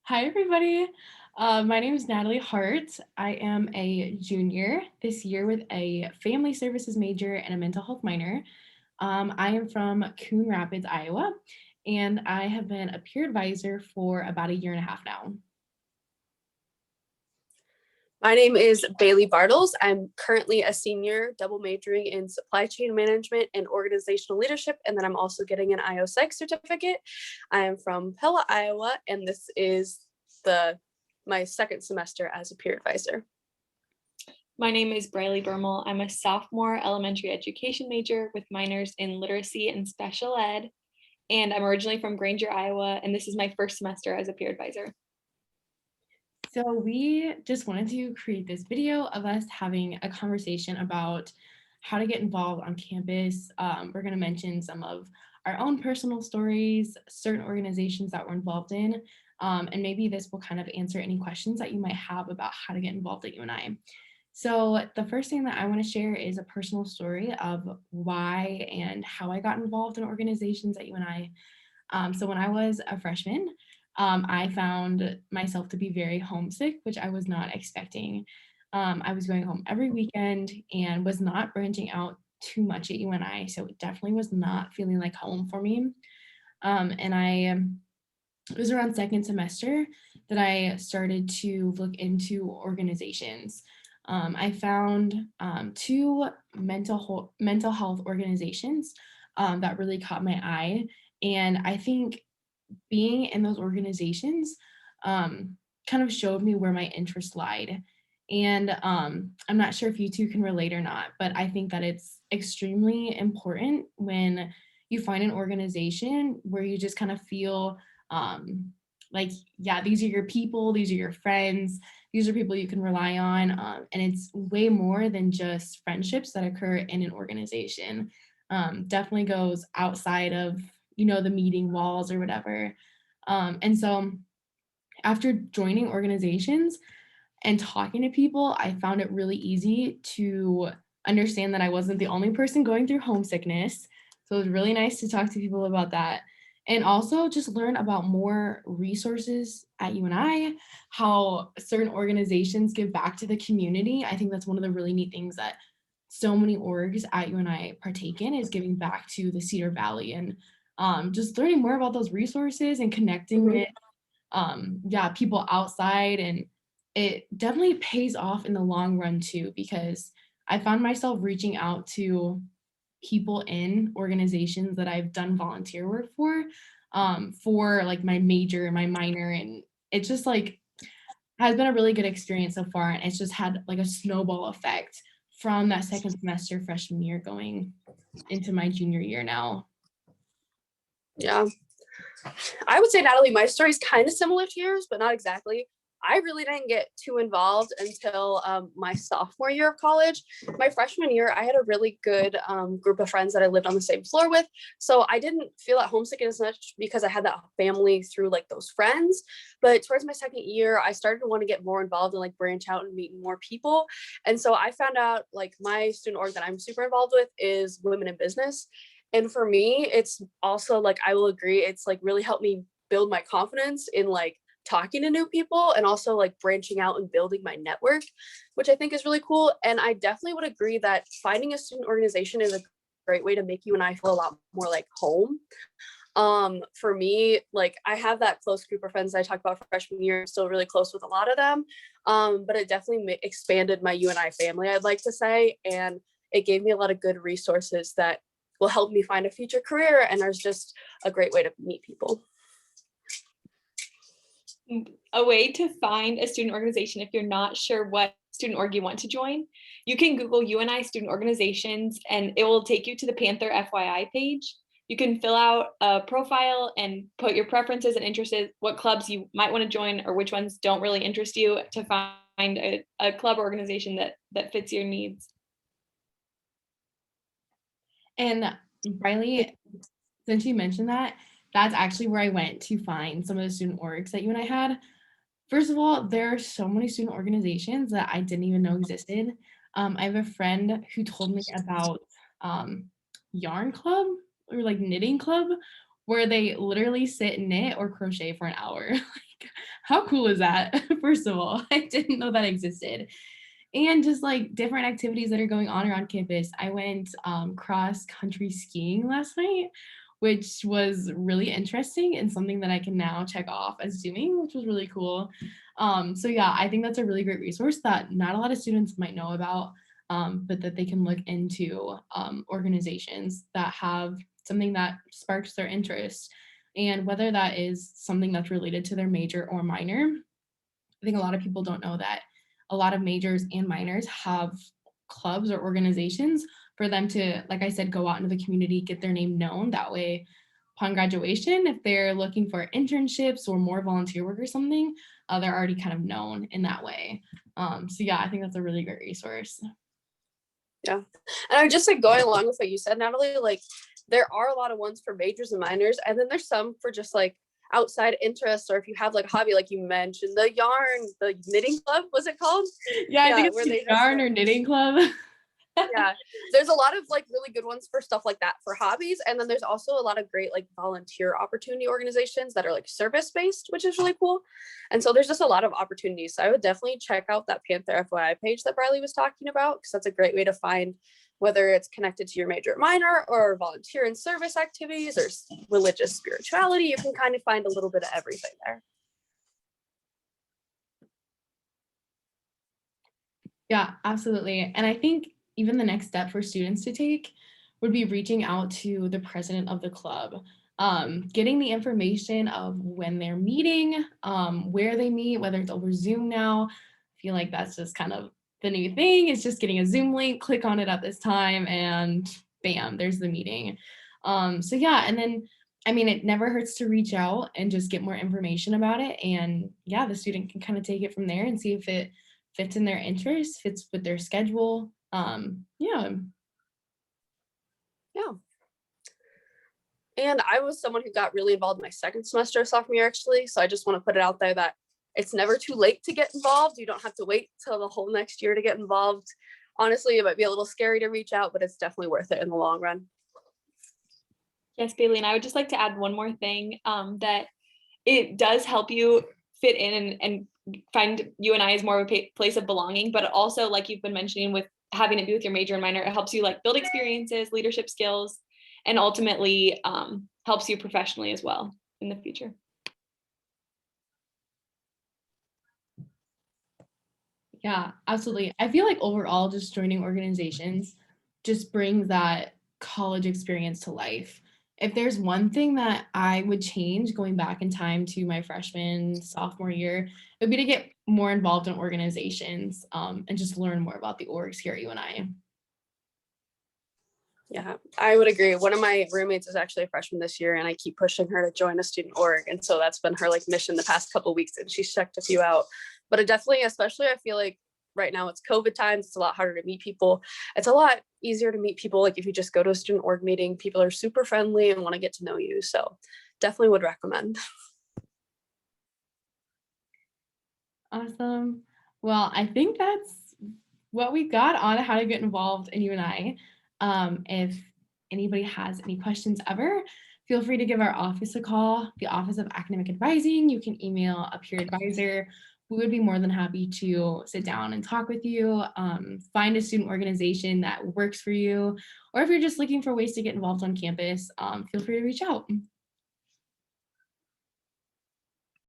Hi, everybody. My name is Natalie Hart. I am a junior this year with a family services major and a mental health minor. I am from Coon Rapids, Iowa, and I have been a peer advisor for about a year and a half now. My name is Bailey Bartles. I'm currently a senior double majoring in supply chain management and organizational leadership, and then I'm also getting an IO Psych certificate. I am from Pella, Iowa, and this is my second semester as a peer advisor. My name is Briley Bermel. I'm a sophomore elementary education major with minors in literacy and special ed. And I'm originally from Granger, Iowa, and this is my first semester as a peer advisor. So we just wanted to create this video of us having a conversation about how to get involved on campus. We're going to mention some of our own personal stories, certain organizations that we're involved in, and maybe this will kind of answer any questions that you might have about how to get involved at UNI. So the first thing that I want to share is a personal story of why and how I got involved in organizations at UNI. So when I was a freshman, I found myself to be very homesick, which I was not expecting. I was going home every weekend and was not branching out too much at UNI, so it definitely was not feeling like home for me. It was around second semester that I started to look into organizations. I found two mental health organizations that really caught my eye, and I think being in those organizations kind of showed me where my interest lied. And I'm not sure if you two can relate or not, but I think that it's extremely important when you find an organization where you just kind of feel like, yeah, these are your people, these are your friends, these are people you can rely on. And it's way more than just friendships that occur in an organization. Definitely goes outside of the meeting walls or whatever. And so after joining organizations and talking to people, I found it really easy to understand that I wasn't the only person going through homesickness. So it was really nice to talk to people about that. And also just learn about more resources at UNI, how certain organizations give back to the community. I think that's one of the really neat things that so many orgs at UNI partake in, is giving back to the Cedar Valley, and just learning more about those resources and connecting with people outside. And it definitely pays off in the long run too, because I found myself reaching out to people in organizations that I've done volunteer work for like my major, my minor, and it just like has been a really good experience so far. And it's just had like a snowball effect from that second semester freshman year going into my junior year now. Yeah. I would say, Natalie, my story is kind of similar to yours, but not exactly. I really didn't get too involved until my sophomore year of college. My freshman year, I had a really good group of friends that I lived on the same floor with. So I didn't feel that homesick as much because I had that family through like those friends. But towards my second year, I started to want to get more involved and like branch out and meet more people. And so I found out like my student org that I'm super involved with is Women in Business. And for me, it's also like, I will agree, it's like really helped me build my confidence in like talking to new people and also like branching out and building my network, which I think is really cool. And I definitely would agree that finding a student organization is a great way to make UNI feel a lot more like home. For me, like I have that close group of friends that I talked about freshman year. I'm still really close with a lot of them. But it definitely expanded my UNI family, I'd like to say. And it gave me a lot of good resources that will help me find a future career, and there's just a great way to meet people. A way to find a student organization if you're not sure what student org you want to join, you can Google UNI student organizations and it will take you to the Panther FYI page. You can fill out a profile and put your preferences and interests, what clubs you might want to join or which ones don't really interest you, to find a club organization that fits your needs. And Riley, since you mentioned that, that's actually where I went to find some of the student orgs that UNI had. First of all, there are so many student organizations that I didn't even know existed. I have a friend who told me about yarn club, or like knitting club, where they literally sit and knit or crochet for an hour. Like, how cool is that? First of all, I didn't know that existed. And just like different activities that are going on around campus. I went cross country skiing last night, which was really interesting and something that I can now check off as doing, which was really cool. So yeah, I think that's a really great resource that not a lot of students might know about, but that they can look into organizations that have something that sparks their interest. And whether that is something that's related to their major or minor, I think a lot of people don't know that a lot of majors and minors have clubs or organizations for them to, like I said, go out into the community, get their name known. That way, upon graduation, if they're looking for internships or more volunteer work or something, they're already kind of known in that way. So yeah, I think that's a really great resource. Yeah. And I'm just like going along with what you said, Natalie, like there are a lot of ones for majors and minors, and then there's some for just like outside interests, or if you have like a hobby, like you mentioned, the yarn, the knitting club, was it called? Yeah, I think where it's they the just, yarn like, or knitting club. yeah, there's a lot of like really good ones for stuff like that for hobbies, and then there's also a lot of great like volunteer opportunity organizations that are like service based, which is really cool. And so there's just a lot of opportunities, so I would definitely check out that Panther FYI page that Briley was talking about, because that's a great way to find whether it's connected to your major or minor, or volunteer and service activities, or religious spirituality. You can kind of find a little bit of everything there. Yeah, absolutely. And I think even the next step for students to take would be reaching out to the president of the club, getting the information of when they're meeting, where they meet, whether it's over Zoom now. I feel like that's just kind of the new thing. It's just getting a Zoom link, click on it at this time, and bam, there's the meeting. So yeah, and then I mean, it never hurts to reach out and just get more information about it. And yeah, the student can kind of take it from there and see if it fits in their interest, fits with their schedule. Yeah. Yeah. And I was someone who got really involved in my second semester of sophomore year, actually. So I just want to put it out there that it's never too late to get involved. You don't have to wait till the whole next year to get involved. Honestly, it might be a little scary to reach out, but it's definitely worth it in the long run. Yes, Bailey, and I would just like to add one more thing, that it does help you fit in and find UNI as more of a place of belonging, but also, like you've been mentioning, with having it be with your major and minor, it helps you like build experiences, leadership skills, and ultimately helps you professionally as well in the future. Yeah, absolutely. I feel like overall, just joining organizations just brings that college experience to life. If there's one thing that I would change going back in time to my freshman, sophomore year, it would be to get more involved in organizations, and just learn more about the orgs here at UNI. Yeah, I would agree. One of my roommates is actually a freshman this year, and I keep pushing her to join a student org. And so that's been her like mission the past couple of weeks, and she's checked a few out. But it definitely, especially I feel like right now it's COVID times, it's a lot harder to meet people. It's a lot easier to meet people. Like if you just go to a student org meeting, people are super friendly and want to get to know you. So definitely would recommend. Awesome. Well, I think that's what we got on how to get involved in UNI. If anybody has any questions ever, feel free to give our office a call, the Office of Academic Advising. You can email a peer advisor. We would be more than happy to sit down and talk with you, find a student organization that works for you, or if you're just looking for ways to get involved on campus, feel free to reach out.